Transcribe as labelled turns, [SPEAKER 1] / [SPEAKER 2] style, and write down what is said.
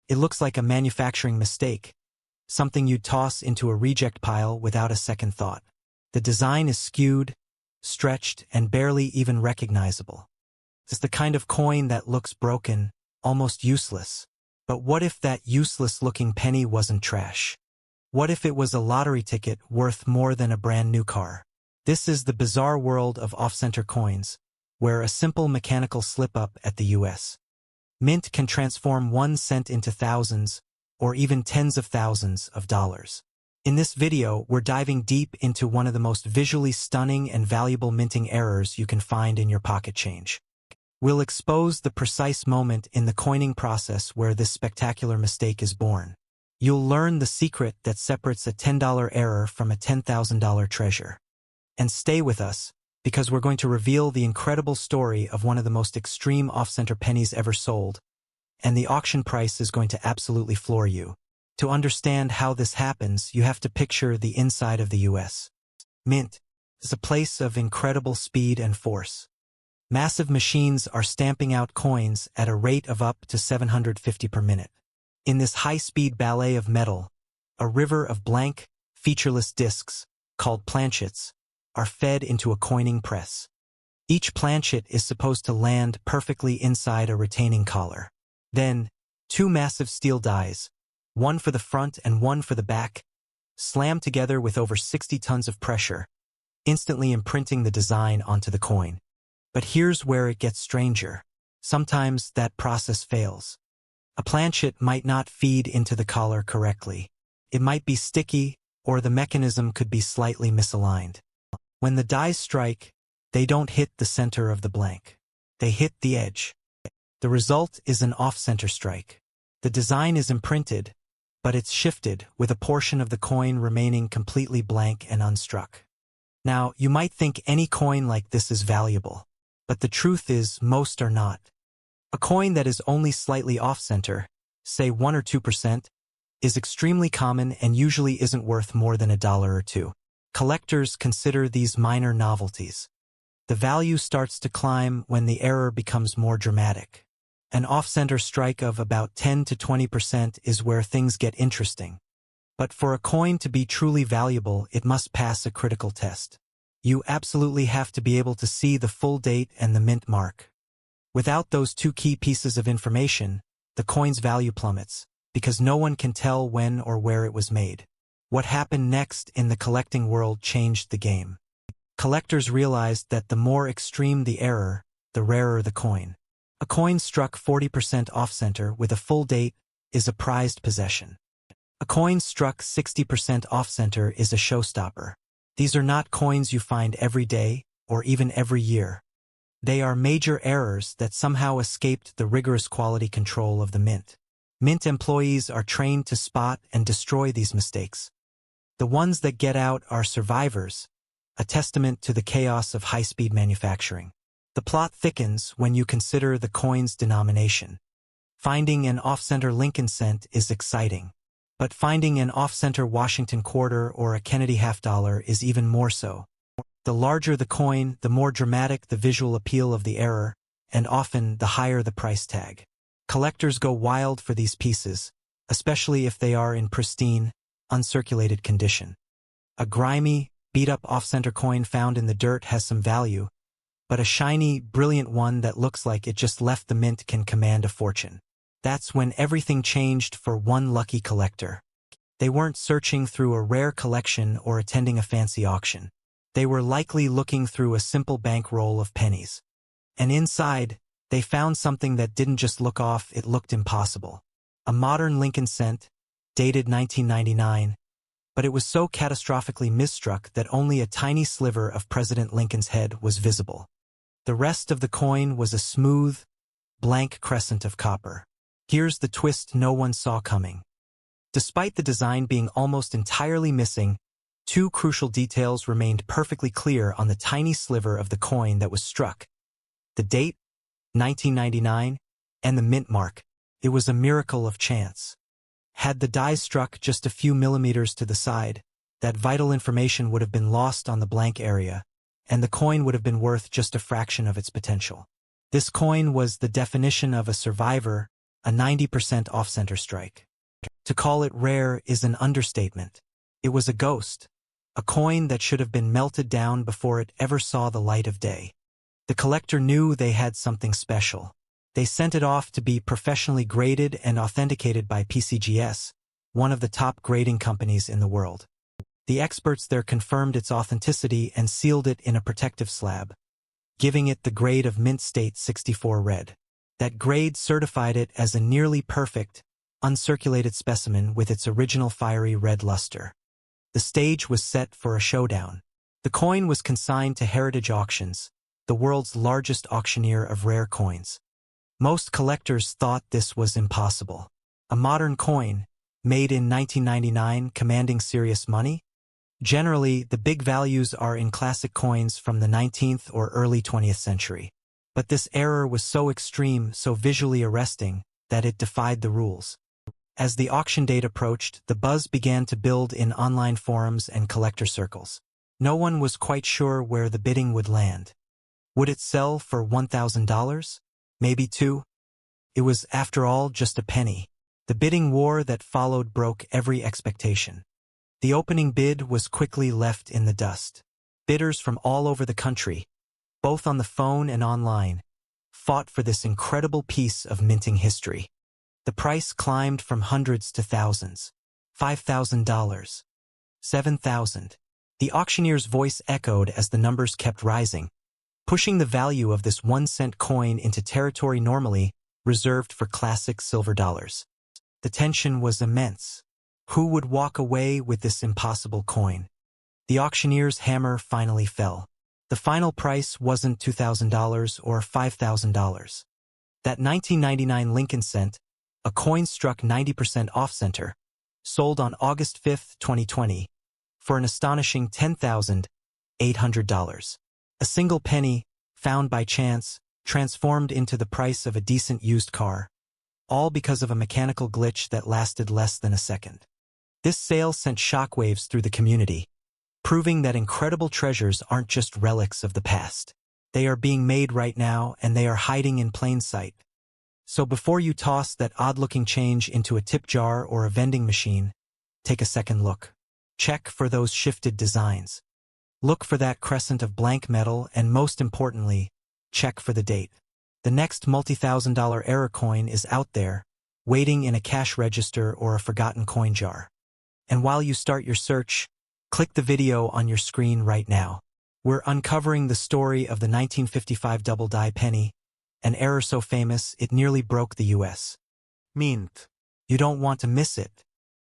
[SPEAKER 1] It looks like a manufacturing mistake, something you'd toss into a reject pile without a second thought. The design is skewed, stretched, and barely even recognizable. It's the kind of coin that looks broken, almost useless. But what if that useless-looking penny wasn't trash? What if it was a lottery ticket worth more than a brand-new car? This is the bizarre world of off-center coins, where a simple mechanical slip-up at the U.S. Mint can transform 1 cent into thousands, or even tens of thousands of dollars. In this video, we're diving deep into one of the most visually stunning and valuable minting errors you can find in your pocket change. We'll expose the precise moment in the coining process where this spectacular mistake is born. You'll learn the secret that separates a $10 error from a $10,000 treasure. And stay with us, because we're going to reveal the incredible story of one of the most extreme off-center pennies ever sold, and the auction price is going to absolutely floor you. To understand how this happens, you have to picture the inside of the U.S. Mint is a place of incredible speed and force. Massive machines are stamping out coins at a rate of up to 750 per minute. In this high-speed ballet of metal, a river of blank, featureless discs, called planchets, are fed into a coining press. Each planchet is supposed to land perfectly inside a retaining collar. Then, 2 massive steel dies, one for the front and one for the back, slam together with over 60 tons of pressure, instantly imprinting the design onto the coin. But here's where it gets stranger. Sometimes that process fails. A planchet might not feed into the collar correctly. It might be sticky, or the mechanism could be slightly misaligned. When the dies strike, they don't hit the center of the blank. They hit the edge. The result is an off-center strike. The design is imprinted, but it's shifted, with a portion of the coin remaining completely blank and unstruck. Now, you might think any coin like this is valuable, but the truth is most are not. A coin that is only slightly off-center, say 1 or 2%, is extremely common and usually isn't worth more than $1 or $2. Collectors consider these minor novelties. The value starts to climb when the error becomes more dramatic. An off-center strike of about 10 to 20% is where things get interesting. But for a coin to be truly valuable, it must pass a critical test. You absolutely have to be able to see the full date and the mint mark. Without those 2 key pieces of information, the coin's value plummets, because no one can tell when or where it was made. What happened next in the collecting world changed the game. Collectors realized that the more extreme the error, the rarer the coin. A coin struck 40% off-center with a full date is a prized possession. A coin struck 60% off-center is a showstopper. These are not coins you find every day or even every year. They are major errors that somehow escaped the rigorous quality control of the mint. Mint employees are trained to spot and destroy these mistakes. The ones that get out are survivors, a testament to the chaos of high-speed manufacturing. The plot thickens when you consider the coin's denomination. Finding an off-center Lincoln cent is exciting, but finding an off-center Washington quarter or a Kennedy half-dollar is even more so. The larger the coin, the more dramatic the visual appeal of the error, and often the higher the price tag. Collectors go wild for these pieces, especially if they are in pristine, uncirculated condition. A grimy, beat-up off-center coin found in the dirt has some value, but a shiny, brilliant one that looks like it just left the mint can command a fortune. That's when everything changed for one lucky collector. They weren't searching through a rare collection or attending a fancy auction. They were likely looking through a simple bankroll of pennies. And inside, they found something that didn't just look off, it looked impossible. A modern Lincoln cent, dated 1999, but it was so catastrophically misstruck that only a tiny sliver of President Lincoln's head was visible. The rest of the coin was a smooth, blank crescent of copper. Here's the twist no one saw coming. Despite the design being almost entirely missing, 2 crucial details remained perfectly clear on the tiny sliver of the coin that was struck. The date, 1999, and the mint mark. It was a miracle of chance. Had the die struck just a few millimeters to the side, that vital information would have been lost on the blank area, and the coin would have been worth just a fraction of its potential. This coin was the definition of a survivor, a 90% off-center strike. To call it rare is an understatement. It was a ghost, a coin that should have been melted down before it ever saw the light of day. The collector knew they had something special. They sent it off to be professionally graded and authenticated by PCGS, one of the top grading companies in the world. The experts there confirmed its authenticity and sealed it in a protective slab, giving it the grade of Mint State 64 Red. That grade certified it as a nearly perfect, uncirculated specimen with its original fiery red luster. The stage was set for a showdown. The coin was consigned to Heritage Auctions, the world's largest auctioneer of rare coins. Most collectors thought this was impossible. A modern coin, made in 1999, commanding serious money? Generally, the big values are in classic coins from the 19th or early 20th century. But this error was so extreme, so visually arresting, that it defied the rules. As the auction date approached, the buzz began to build in online forums and collector circles. No one was quite sure where the bidding would land. Would it sell for $1,000? Maybe $2,000? It was, after all, just a penny. The bidding war that followed broke every expectation. The opening bid was quickly left in the dust. Bidders from all over the country, both on the phone and online, fought for this incredible piece of minting history. The price climbed from hundreds to thousands. $5,000. $7,000. The auctioneer's voice echoed as the numbers kept rising, pushing the value of this 1-cent coin into territory normally reserved for classic silver dollars. The tension was immense. Who would walk away with this impossible coin? The auctioneer's hammer finally fell. The final price wasn't $2,000 or $5,000. That 1999 Lincoln cent, a coin struck 90% off-center, sold on August 5, 2020, for an astonishing $10,800. A single penny, found by chance, transformed into the price of a decent used car, all because of a mechanical glitch that lasted less than a second. This sale sent shockwaves through the community, proving that incredible treasures aren't just relics of the past. They are being made right now, and they are hiding in plain sight. So before you toss that odd-looking change into a tip jar or a vending machine, take a second look. Check for those shifted designs. Look for that crescent of blank metal, and most importantly, check for the date. The next multi-thousand-dollar error coin is out there, waiting in a cash register or a forgotten coin jar. And while you start your search, click the video on your screen right now. We're uncovering the story of the 1955 double-die penny, an error so famous it nearly broke the U.S. Mint. You don't want to miss it.